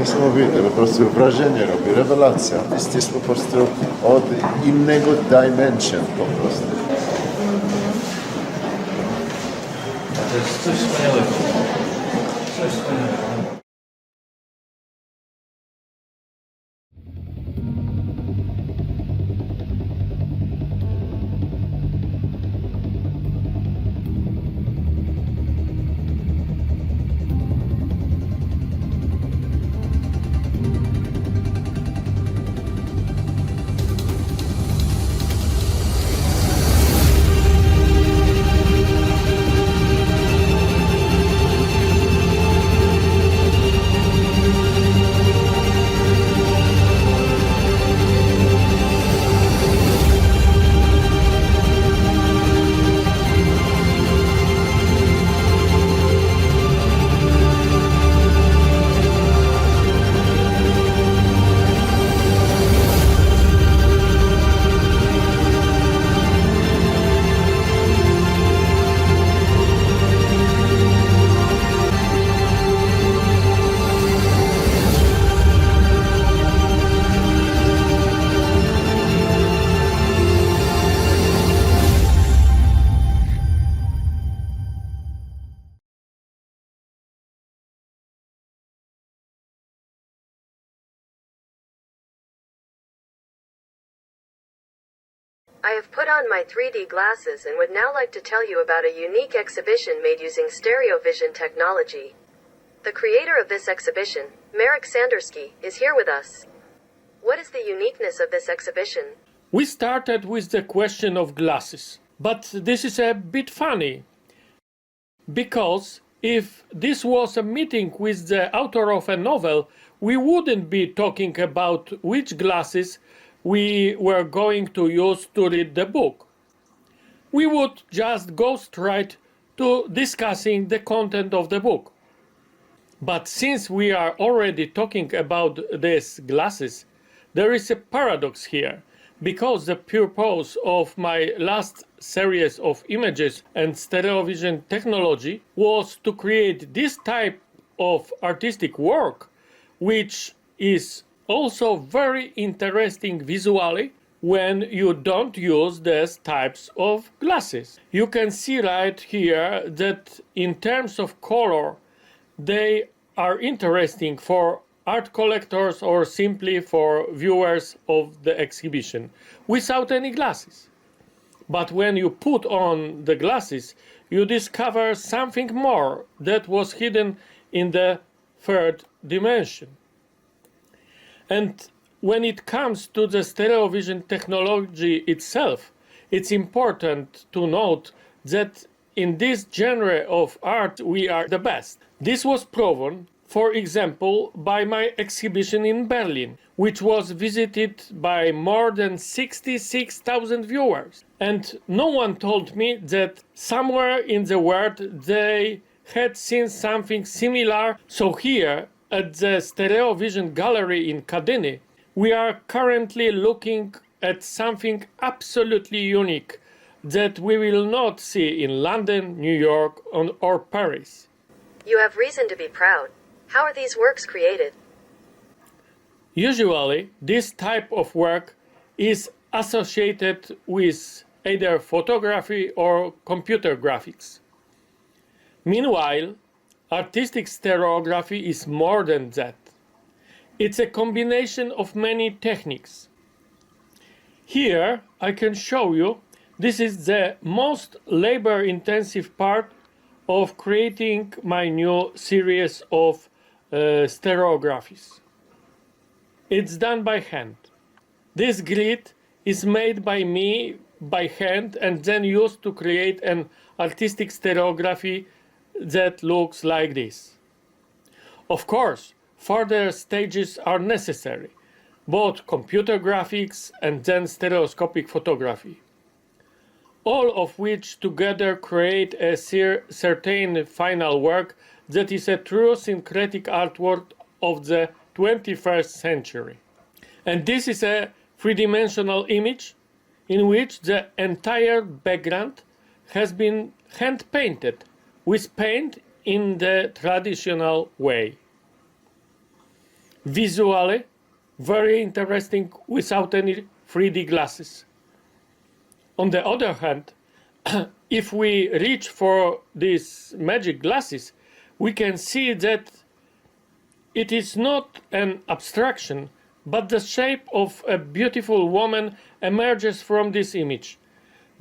Niesamowite, po prostu wrażenie robi, rewelacja. Jest po prostu od innego dimension po prostu. To jest coś wspaniałego. Coś wspaniałego. I have put on my 3D glasses and would now like to tell you about a unique exhibition made using StereoVision technology. The creator of this exhibition, Marek Saenderski, is here with us. What is the uniqueness of this exhibition? We started with the question of glasses, but this is a bit funny, because if this was a meeting with the author of a novel, we wouldn't be talking about which glasses we were going to use to read the book. We would just go straight to discussing the content of the book. But since we are already talking about these glasses, there is a paradox here, because the purpose of my last series of images and StereoVision technology was to create this type of artistic work, which is also very interesting visually when you don't use these types of glasses. You can see right here that in terms of color, they are interesting for art collectors or simply for viewers of the exhibition without any glasses. But when you put on the glasses, you discover something more that was hidden in the third dimension. And when it comes to the StereoVision technology itself, it's important to note that in this genre of art we are the best. This was proven, for example, by my exhibition in Berlin, which was visited by more than 66,000 viewers. And no one told me that somewhere in the world they had seen something similar. So here, at the StereoVision Gallery in Kadyń, we are currently looking at something absolutely unique that we will not see in London, New York, or Paris. You have reason to be proud. How are these works created? Usually, this type of work is associated with either photography or computer graphics. Meanwhile, artistic stereography is more than that. It's a combination of many techniques. Here I can show you, this is the most labor-intensive part of creating my new series of stereographies. It's done by hand. This grid is made by me by hand and then used to create an artistic stereography that looks like this. Of course, further stages are necessary, both computer graphics and then stereoscopic photography, all of which together create a certain final work that is a true syncretic artwork of the 21st century. And this is a three-dimensional image in which the entire background has been hand-painted with paint in the traditional way. visually very interesting without any 3D glasses. On the other hand, if we reach for these magic glasses, we can see that it is not an abstraction, but the shape of a beautiful woman emerges from this image.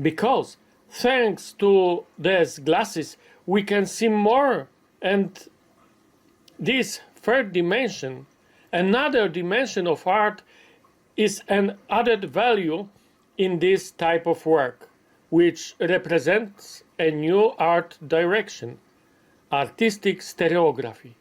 Because thanks to these glasses, we can see more, and this third dimension, another dimension of art, is an added value in this type of work, which represents a new art direction, artistic stereography.